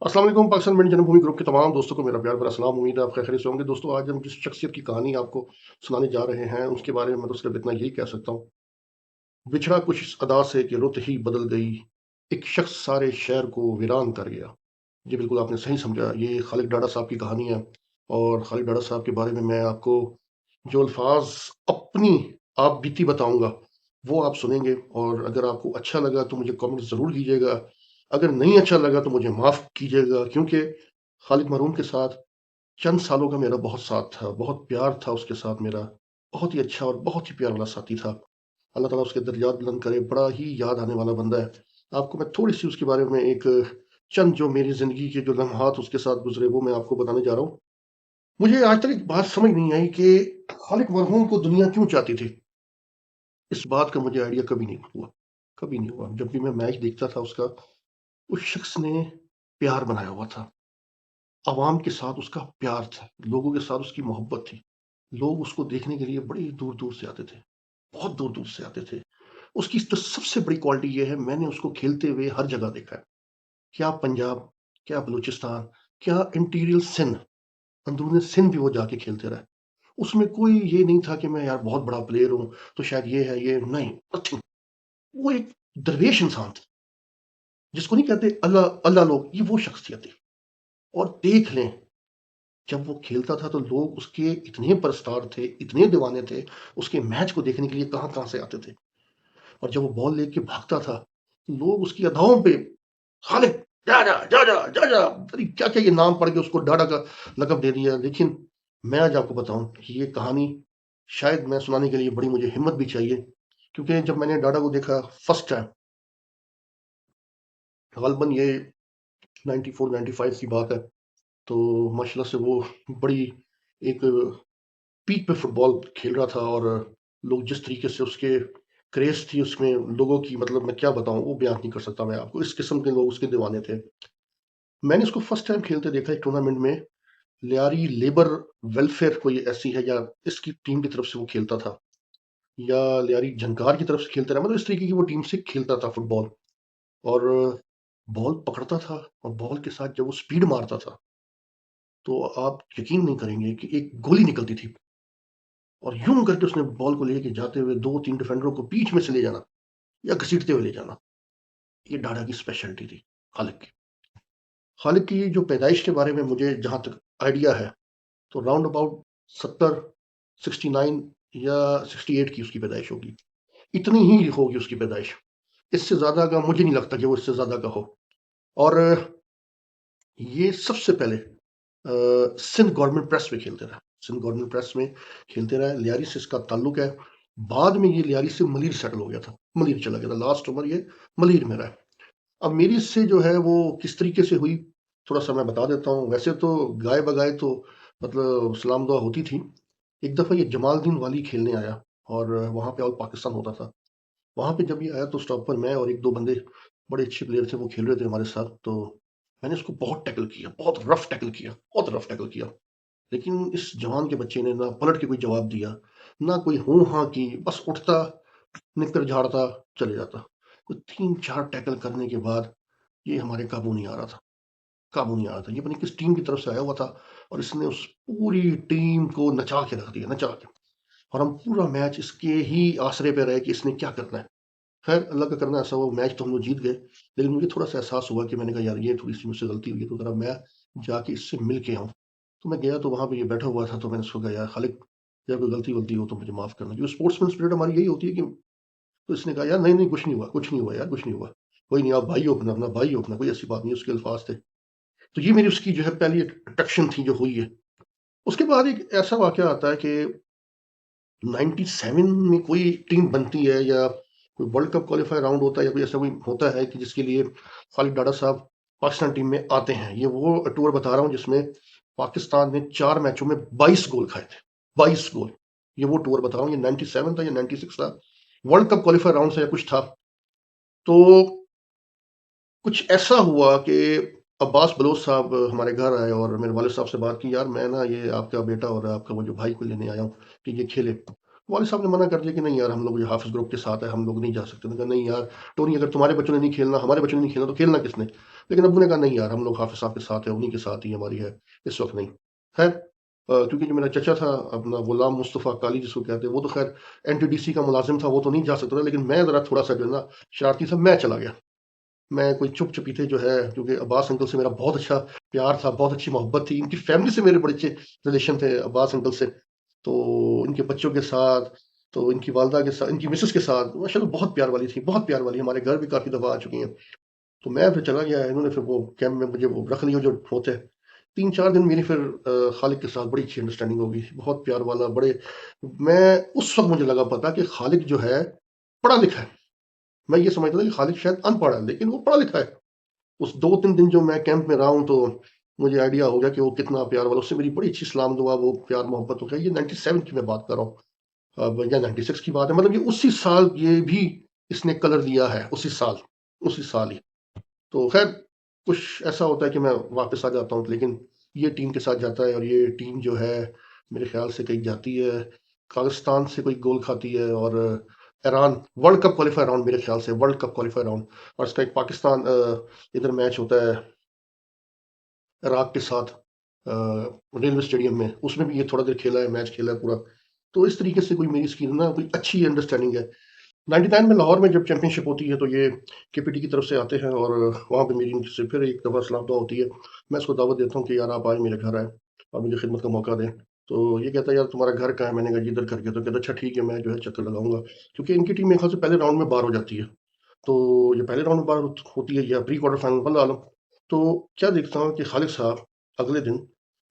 अस्सलाम वालेकुम। पाकिस्तान में जन्मभूमि ग्रुप के तमाम दोस्तों को मेरा प्यार भरा सलाम। उम्मीद है आप खैरियत से होंगे। दोस्तों, आज हम जिस शख्सियत की कहानी आपको सुनाने जा रहे हैं उसके बारे में मैं तो सिर्फ इतना यही कह सकता हूँ, बिछड़ा कुछ इस अदा से कि रुत ही बदल गई, एक शख्स सारे शहर को वीरान कर गया। जी बिल्कुल, आपने सही समझा। ये खालिद डाडा साहब की कहानी है और खालिद डाडा साहब के बारे में मैं आपको जो अल्फाज अपनी आप बीती बताऊंगा वो आप सुनेंगे। और अगर आपको अच्छा लगा तो मुझे कमेंट ज़रूर कीजिएगा। अगर नहीं अच्छा लगा तो मुझे माफ़ कीजिएगा, क्योंकि खालिद मरहूम के साथ चंद सालों का मेरा बहुत साथ था, बहुत प्यार था उसके साथ मेरा। बहुत ही अच्छा और बहुत ही प्यारा वाला साथी था। अल्लाह ताला उसके दर्जात बुलंद करे। बड़ा ही याद आने वाला बंदा है। आपको मैं थोड़ी-सी उसके बारे में एक चंद जो मेरी ज़िंदगी के जो लम्हात उसके साथ गुज़रे वो मैं आपको बताने जा रहा हूँ। मुझे आज तक एक बात समझ नहीं आई कि खालिद मरहूम को दुनिया क्यों चाहती थी? इस बात का मुझे आइडिया कभी नहीं हुआ, कभी नहीं हुआ। जब भी मैं मैच देखता था उसका, उस शख्स ने प्यार बनाया हुआ था। अवाम के साथ उसका प्यार था, लोगों के साथ उसकी मोहब्बत थी। लोग उसको देखने के लिए बड़ी दूर-दूर से आते थे, बहुत दूर-दूर से आते थे। उसकी तो सबसे बड़ी क्वालिटी ये है, मैंने उसको खेलते हुए हर जगह देखा है। क्या पंजाब, क्या बलूचिस्तान, क्या इंटीरियर सिंध, अंदरूनी सिंध भी वो जाके खेलते रहे। उसमें कोई ये नहीं था कि मैं यार बहुत बड़ा प्लेयर हूँ, तो शायद ये है, ये नहीं, नथिंग। वो एक दरवेश इंसान था, जिसको नहीं कहते अल्लाह अल्लाह लोग, ये वो शख्सियत थी। और देख लें, जब वो खेलता था तो लोग उसके इतने परस्तार थे, इतने दीवाने थे, उसके मैच को देखने के लिए कहाँ-कहाँ से आते थे। और जब वो बॉल लेके भागता था, तो लोग उसकी अदाओं पे खालिद जा-जा, जा-जा, जा-जा, पता नहीं क्या-क्या ये नाम पढ़ के उसको डाडा का लक़ब दे दिया। लेकिन मैं आज आपको बताऊँ कि ये कहानी शायद मैं सुनाने के लिए बड़ी मुझे हिम्मत भी चाहिए, क्योंकि जब मैंने डाडा को देखा फर्स्ट टाइम, ग़ालिबन ये 94-95 की बात है, तो माशाल्लाह से वो बड़ी एक पीक पे फुटबॉल खेल रहा था। और लोग जिस तरीके से उसके क्रेज़ थी उसमें लोगों की, मतलब मैं क्या बताऊँ, वो बयान नहीं कर सकता मैं आपको। इस किस्म के लोग उसके दीवाने थे। मैंने इसको फर्स्ट टाइम खेलते देखा एक टूर्नामेंट में, लियारी लेबर वेलफेयर कोई ऐसी है, या इसकी टीम की तरफ से वो खेलता था, या लियारी झंकार की तरफ से खेलता रहा, मतलब इस तरीके की वो टीम से खेलता था फुटबॉल। और बॉल पकड़ता था और बॉल के साथ जब वो स्पीड मारता था, तो आप यकीन नहीं करेंगे कि एक गोली निकलती थी। और यूं करके उसने बॉल को लेके जाते हुए 2-3 डिफेंडरों को बीच में से ले जाना या घसीटते हुए ले जाना। ये डाडा की स्पेशलिटी थी, खालिद की। खालिद की जो पैदाइश के बारे में मुझे जहाँ तक आइडिया है, तो राउंड अबाउट 70, 69 या 68 की उसकी पैदाइश होगी। इतनी ही होगी उसकी पैदाइश। इससे ज़्यादा का मुझे नहीं लगता कि वो इससे ज़्यादा का हो। और ये सबसे पहले सिंध गवर्नमेंट प्रेस में खेलते रहे। सिंध गवर्नमेंट प्रेस में खेलते रहे। लियारी से इसका ताल्लुक है। बाद में ये लियारी से मलीर सेटल हो गया था, मलीर चला गया था। लास्ट उम्र ये मलीर में रहा। अब मेरी इससे जो है वो किस तरीके से हुई, थोड़ा सा मैं बता देता हूँ। वैसे तो गाय बगाए तो मतलब सलाम दुआ होती थी। एक दफ़ा ये जमालदीन वाली खेलने आया और वहाँ पे ऑल पाकिस्तान होता था। वहाँ पे जब ये आया तो स्टॉप पर मैं और एक दो बंदे बड़े अच्छे प्लेयर थे, वो खेल रहे थे हमारे साथ। तो मैंने उसको बहुत टैकल किया, बहुत रफ टैकल किया, बहुत रफ टैकल किया। लेकिन इस जवान के बच्चे ने ना पलट के कोई जवाब दिया, ना कोई हूँ हाँ की, बस उठता, निकर झाड़ता, चले जाता। तो 3-4 टैकल करने के बाद ये हमारे काबू नहीं आ रहा था, काबू नहीं आ रहा था। ये पता नहीं किस टीम की तरफ से आया हुआ था और इसने उस पूरी टीम को नचा के रख दिया, नचा के। और हम पूरा मैच इसके ही आसरे पे रहे कि इसने क्या करना है। खैर अल्लाह का करना ऐसा हुआ, मैच तो हम लोग जीत गए। लेकिन मुझे थोड़ा-सा एहसास हुआ कि मैंने कहा यार ये थोड़ी-सी मुझसे गलती हुई है, तो ज़रा मैं जाके इससे मिल के आऊँ। तो मैं गया तो वहाँ पे ये बैठा हुआ था, तो मैंने उसको कहा यार खालिद, अगर कोई गलती-वलती हो तो मुझे माफ़ करना। क्योंकि स्पोर्ट्समैन स्पिरिट हमारी यही होती है कि, तो इसने कहा यार नहीं, नहीं कुछ नहीं हुआ, कुछ नहीं हुआ यार, कुछ नहीं हुआ। कोई नहीं, आप भाई हो अपना भाई हो अपना, कोई ऐसी बात नहीं है, उसके अल्फाज़ थे। तो ये मेरी उसकी जो है पहली अट्रैक्शन थी जो हुई है। उसके बाद एक ऐसा वाक़या आता है कि 97 में कोई टीम बनती है, या कोई वर्ल्ड कप क्वालीफायर राउंड होता है, या कोई ऐसा कोई होता है कि जिसके लिए खालिद डाडा साहब पाकिस्तान टीम में आते हैं। ये वो टूर बता रहा हूँ जिसमें पाकिस्तान ने 4 मैचों में 22 गोल खाए थे, 22 गोल। ये वो टूर बता रहा हूँ, ये 97 था या 96 था, वर्ल्ड कप क्वालीफायर राउंड से या कुछ था। तो कुछ ऐसा हुआ कि अब्बास बलोच साहब हमारे घर आए और मेरे वालिद साहब से बात की, यार मैं ना ये आपका बेटा और आपका वो जो भाई को लेने आया हूँ कि ये खेले। वालिद साहब ने मना कर दिया कि नहीं यार, हम लोग ये हाफिज़ ग्रुप के साथ है, हम लोग नहीं जा सकते। मैंने कहा नहीं यार टोनी, अगर तुम्हारे बच्चों ने नहीं खेलना, हमारे बच्चों ने नहीं खेलना, तो खेलना किसने? लेकिन अब्बू ने कहा नहीं यार, हम लोग हाफिज़ साहब के साथ हैं, उन्हीं के साथ ही हमारी है, इस वक़्त नहीं। खैर क्योंकि जो मेरा चचा था अपना गुलाम मुस्तफ़ा काली जिसको कहते हैं, वो तो खैर एनटीडीसी का मुलाज़िम था, वो तो नहीं जा सकता था, लेकिन मैं ज़रा थोड़ा-सा जो है ना शरारती था, मैं चला गया। मैं कोई चुप-चुपीते जो है, क्योंकि अब्बास अंकल से मेरा बहुत अच्छा प्यार था, बहुत अच्छी मोहब्बत थी। इनकी फैमिली से मेरे बड़े अच्छे रिलेशन थे अब्बास अंकल से। तो इनके बच्चों के साथ, तो इनकी वालिदा के साथ, इनकी मिसेज़ के साथ माशाल्लाह बहुत प्यार वाली थी, बहुत प्यार वाली। हमारे घर भी काफ़ी दफ़ा आ चुकी हैं। तो मैं फिर चला गया, इन्होंने फिर वो कैंप में मुझे वो रख लिया जो होते हैं। 3-4 दिन मेरी फिर खालिद के साथ बड़ी अच्छी अंडरस्टैंडिंग हो गई, बहुत प्यार वाला, बड़े मैं उस वक़्त मुझे लगा पता कि खालिद जो है, पढ़ा-लिखा है। मैं ये समझता था कि खालिद शायद अनपढ़ है, लेकिन वो पढ़ा-लिखा है। उस 2-3 दिन जो मैं कैंप में रहा हूँ, तो मुझे आइडिया हो गया कि वो कितना प्यार वाला, उससे मेरी बड़ी अच्छी सलाम दुआ, वो प्यार मोहब्बत हो गया। ये 97 की मैं बात कर रहा हूँ, अब या 96 की बात है, मतलब ये उसी साल ये भी इसने कलर दिया है, उसी साल ही। तो खैर कुछ ऐसा होता है कि मैं वापस आ जाता हूँ, लेकिन ये टीम के साथ जाता है, और ये टीम जो है मेरे ख्याल से कहीं जाती है, कागिस्तान से कोई गोल खाती है, और Iran world cup qualify round, मेरे ख्याल से वर्ल्ड कप क्वालिफाई राउंड। और इसका एक पाकिस्तान इधर मैच होता है इराक के साथ, रेलवे स्टेडियम में, उसमें भी ये थोड़ा देर खेला है, मैच खेला है पूरा। तो इस तरीके से कोई मेरी इसकी ना कोई अच्छी अंडरस्टैंडिंग है। 99 में लाहौर में जब चैंपियनशिप होती है, तो ये केपीटी की तरफ से आते हैं, और वहाँ पे मेरी इनसे फिर एक दफ़ा सलाह दुआ होती है। मैं इसको दावत देता हूँ कि यार आप आए, मेरे घर आए और मुझे खिदमत का मौका दें। तो ये कहता है यार तुम्हारा घर कहाँ है? मैंने कहा जी इधर करके, तो कहता अच्छा ठीक है, मैं जो है चक्कर लगाऊंगा, क्योंकि इनकी टीम मेरे ख्याल से पहले राउंड में बाहर हो जाती है। तो ये पहले राउंड में बाहर होती है या प्री क्वार्टर फाइनल, वल्लाह आलम। तो क्या देखता हूँ कि खालिद साहब अगले दिन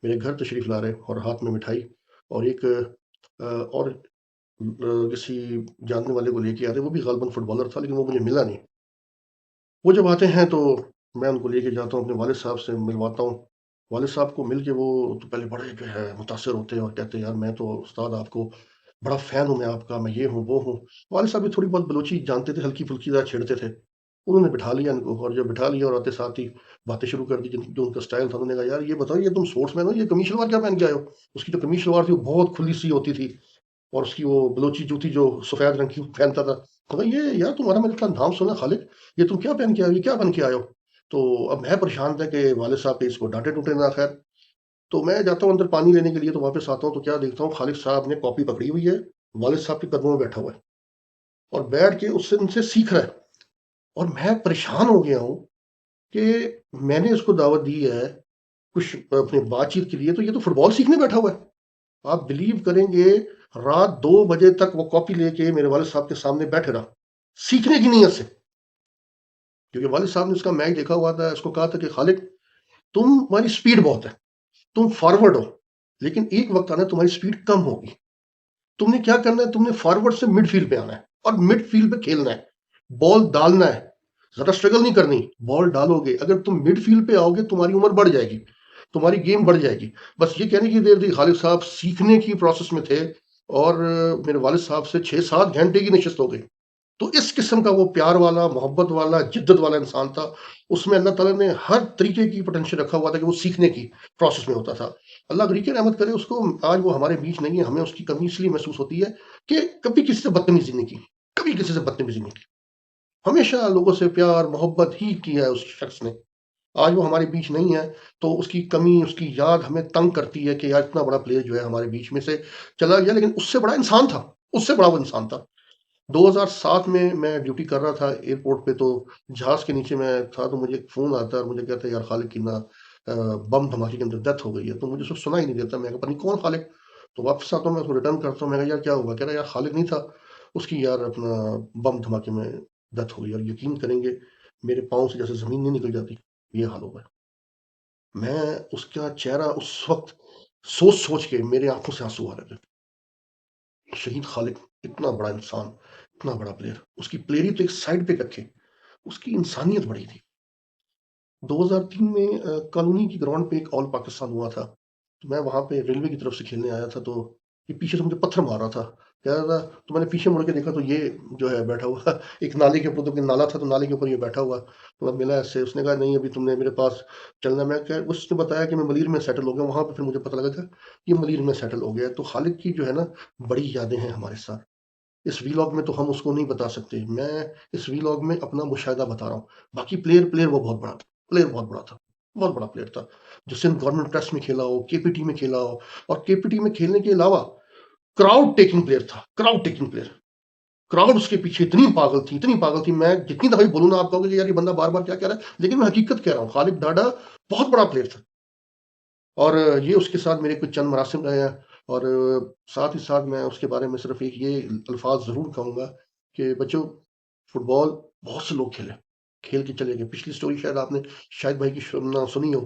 मेरे घर तशरीफ़ ला रहे, और हाथ में मिठाई, और एक और किसी जानने वाले को लेके आते, वो भी गालिबन फुटबॉलर था, लेकिन वो मुझे मिला नहीं। वो जब आते हैं, तो मैं उनको लेके जाता हूँ, अपने वालिद साहब से मिलवाता हूँ। वालिद साहब को मिल के वो तो पहले बड़े जो है मुतासिर होते हैं, और कहते हैं यार मैं तो उस्ताद आपको बड़ा फ़ैन हूँ, मैं आपका, मैं ये हूँ, वो हूँ। वालिद साहब भी थोड़ी बहुत बलोची जानते थे, हल्की-फुल्की ज़रा छेड़ते थे। उन्होंने बिठा लिया इनको, और जब बिठा लिया और आते साथ ही बातें शुरू कर दी, जो उनका स्टाइल था। उन्होंने कहा यार ये बताओ, ये तुम स्पोर्ट्समैन हो, ये कमीज शलवार क्या पहन के आए हो? उसकी जो कमीज शलवार थी वो बहुत खुली सी होती थी, और उसकी वो बलोची जूती जो सफ़ेद रंग की पहनता था। तो ये यार तुम्हारा मैंने इतना नाम सुना खालिद, ये तुम क्या पहन के आए हो, ये क्या बन के आए हो? तो अब मैं परेशान था कि वालिद साहब के इसको डांटे-डूटे ना, खैर। तो मैं जाता हूँ अंदर पानी लेने के लिए, तो वापस आता हूँ, तो क्या देखता हूँ, खालिद साहब ने कॉपी पकड़ी हुई है, वालिद साहब के कदमों में बैठा हुआ है, और बैठ के उससे उनसे सीख रहा है। और मैं परेशान हो गया हूँ कि मैंने इसको दावत दी है कुछ अपनी बातचीत के लिए, तो ये तो फुटबॉल सीखने बैठा हुआ है। आप बिलीव करेंगे, रात 2 बजे तक वो कॉपी लेके मेरे वालिद साहब के सामने बैठे रहा, सीखने की नीयत से। क्योंकि वालिद साहब ने उसका मैच देखा हुआ था, उसको कहा था कि खालिद तुम्हारी स्पीड बहुत है, तुम फॉरवर्ड हो, लेकिन एक वक्त आना है तुम्हारी स्पीड कम होगी। तुमने क्या करना है, तुमने फॉरवर्ड से मिडफील्ड पे आना है, और मिडफील्ड पे खेलना है, बॉल डालना है, ज्यादा स्ट्रगल नहीं करनी, बॉल डालोगे। अगर तुम मिडफील्ड पे आओगे, तुम्हारी उम्र बढ़ जाएगी, तुम्हारी गेम बढ़ जाएगी। बस ये कहने की देर थी, खालिद साहब सीखने की प्रोसेस में थे, और मेरे वालिद साहब से 6-7 घंटे की नशिस्त हो गई। तो इस किस्म का वो प्यार वाला, मोहब्बत वाला, जिद्दत वाला इंसान था। उसमें अल्लाह ताला ने हर तरीके की पोटेंशियल रखा हुआ था कि वो सीखने की प्रोसेस में होता था। अल्लाह गरीक रहमत करे उसको, आज वो हमारे बीच नहीं है। हमें उसकी कमी इसलिए महसूस होती है कि कभी किसी से बदतमीजी नहीं की, कभी किसी से बदतमीजी नहीं की। हमेशा लोगों से प्यार, मोहब्बत ही की है उस शख्स ने। आज वो हमारे बीच नहीं है, तो उसकी कमी, उसकी याद हमें तंग करती है कि यार इतना बड़ा प्लेयर जो है हमारे बीच में से चला गया, लेकिन उससे बड़ा इंसान था, उससे बड़ा वो इंसान था। 2007 में मैं ड्यूटी कर रहा था एयरपोर्ट पे, तो जहाज के नीचे मैं था, तो मुझे एक फ़ोन आता है, और मुझे कहता है यार खालिद की ना बम धमाके के अंदर डेथ हो गई है। तो मुझे उसको सुना ही नहीं देता, मैं कहा पता नहीं कौन खालिद। तो वापस आता हूँ, मैं उसको रिटर्न करता हूँ, मैं कहा यार क्या हुआ? कह रहा है यार खालिद नहीं था, उसकी यार अपना बम धमाके में डेथ हो गई। और यकीन करेंगे, मेरे पाँव से जैसे ज़मीन नहीं निकल जाती, ये हाल हो गया। मैं उसका चेहरा उस वक्त सोच के मेरे आंखों से आंसू आ रहे थे। शहीद खालिद, इतना बड़ा इंसान, इतना बड़ा प्लेयर, उसकी प्लेयरी तो एक साइड पे रखे, उसकी इंसानियत बड़ी थी। 2003 में कॉलोनी की ग्राउंड पे एक ऑल पाकिस्तान हुआ था, तो मैं वहां पे रेलवे की तरफ से खेलने आया था। तो ये पीछे से मुझे पत्थर मार रहा था। कह रहा था, तो मैंने पीछे मुड़ के देखा तो ये जो है बैठा हुआ एक नाले के ऊपर, तो नाला था तो नाले के ऊपर ये बैठा हुआ। तो मैं मिला ऐसे, उसने कहा नहीं अभी तुमने मेरे पास चलना। मैं क्या, उसने बताया कि मैं मलीर में सेटल हो गया। वहाँ पे फिर मुझे पता लगा था ये मलीर में सेटल हो गया है। तो खालिद की जो है ना बड़ी यादें हैं हमारे साथ। इस वीलॉग में तो हम उसको नहीं बता सकते। मैं इस वीलॉग में अपना मुशाहिदा बता रहा हूँ। बाकी प्लेयर प्लेयर वो बहुत बड़ा प्लेयर बहुत बड़ा था। बहुत बड़ा प्लेयर था, जो सिंध गवर्नमेंट ट्रस्ट में खेला हो, केपीटी में खेला हो। और केपीटी में खेलने के अलावा क्राउड टेकिंग प्लेयर था, क्राउड टेकिंग प्लेयर। क्राउड उसके पीछे इतनी पागल थी। मैं जितनी दफा भी बोलूँ ना, आप कहोगे कि यार ये बंदा बार-बार क्या कह रहा है, लेकिन मैं हकीकत कह रहा हूँ। खालिद डाडा बहुत बड़ा प्लेयर था। और ये उसके साथ मेरे कुछ चंद मरासिम रहे हैं। और साथ ही साथ मैं उसके बारे में सिर्फ एक ये अल्फाज ज़रूर कहूँगा कि बच्चों, फुटबॉल बहुत से लोग खेले, खेल के चले गए। पिछली स्टोरी शायद आपने शाहिद भाई की ना सुनी हो।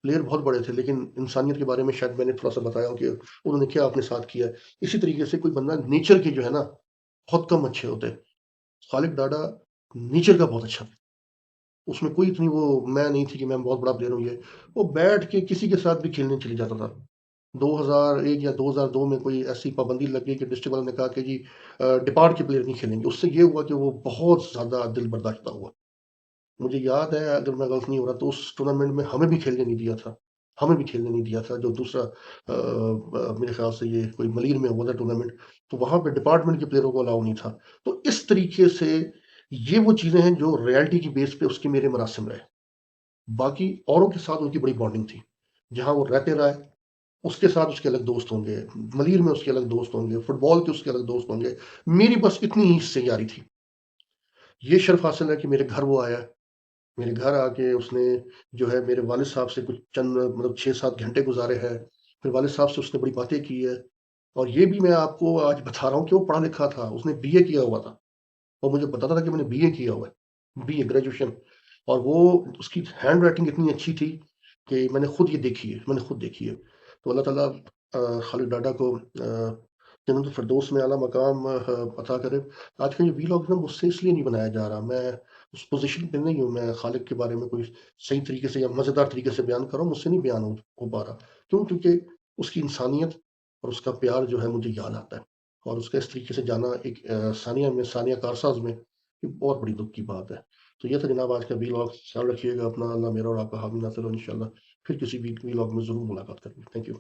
प्लेयर बहुत बड़े थे, लेकिन इंसानियत के बारे में शायद मैंने थोड़ा-सा बताया हो कि उन्होंने क्या अपने साथ किया है। इसी तरीके से कोई बंदा नेचर के जो है ना, बहुत कम अच्छे होते हैं। खालिद डाडा नेचर का बहुत अच्छा था। उसमें कोई इतनी वो मैं नहीं थी कि मैं बहुत बड़ा प्लेयर हूँ ये। वो बैठ के किसी के साथ भी खेलने चले जाता था। 2001 या 2002 में कोई ऐसी पाबंदी लग गई कि डिस्ट्रिक्ट वालों ने कहा कि जी डिपार्ट के प्लेयर नहीं खेलेंगे। उससे ये हुआ कि वो बहुत ज़्यादा दिल बर्दाश्त हुआ। मुझे याद है, अगर मैं गलत नहीं हो रहा, तो उस टूर्नामेंट में हमें भी खेलने नहीं दिया था। हमें भी खेलने नहीं दिया था, जो दूसरा मेरे ख्याल से ये कोई मलीर में हुआ था टूर्नामेंट, तो वहाँ पे डिपार्टमेंट के प्लेयरों को अलाउ नहीं था। तो इस तरीके से ये वो चीज़ें हैं जो रियलिटी की बेस पे उसके मेरे मरासिम रहे। बाकी औरों के साथ उनकी बड़ी बॉन्डिंग थी। जहाँ वो रहते रहे, उसके साथ उसके अलग दोस्त होंगे, मलीर में उसके अलग दोस्त होंगे, फुटबॉल के उसके अलग दोस्त होंगे। मेरी बस इतनी ही इससे यारी थी। ये शर्फ हासिल है कि मेरे घर वो आया। मेरे घर आके उसने जो है मेरे वालिद साहब से कुछ चंद मतलब 6-7 घंटे गुज़ारे हैं। फिर वालिद साहब से उसने बड़ी बातें की है। और ये भी मैं आपको आज बता रहा हूँ कि वो पढ़ा लिखा था, उसने बीए किया हुआ था। और मुझे बताता था कि मैंने बीए किया हुआ है, बीए ग्रेजुएशन। और वो उसकी हैंडराइटिंग इतनी अच्छी थी कि मैंने खुद ये देखी है, मैंने खुद देखी है। तो अल्लाह ताला खालिद डाडा को जन्नतुल फिरदौस में आला मकाम अता करे। आज का ये वीलॉग ना मुझसे इसलिए नहीं बनाया जा रहा, मैं उस पोज़ीशन पे नहीं हूँ, मैं खालिद के बारे में कोई सही तरीके से या मज़ेदार तरीके से बयान कर रहा हूँ, मुझसे नहीं बयान हो पा रहा। क्यों? क्योंकि उसकी इंसानियत और उसका प्यार जो है मुझे याद आता है। और उसका इस तरीके से जाना एक सानिया कारसाज़ में, ये बहुत बड़ी दुःख की बात है। तो ये था जनाब आज का वीलॉग। ख्याल रखिएगा अपना, अल्लाह मेरा और आपका हामी नासिर हो इंशाअल्लाह। फिर किसी वीलॉग में ज़रूर मुलाकात करेंगे। Thank you.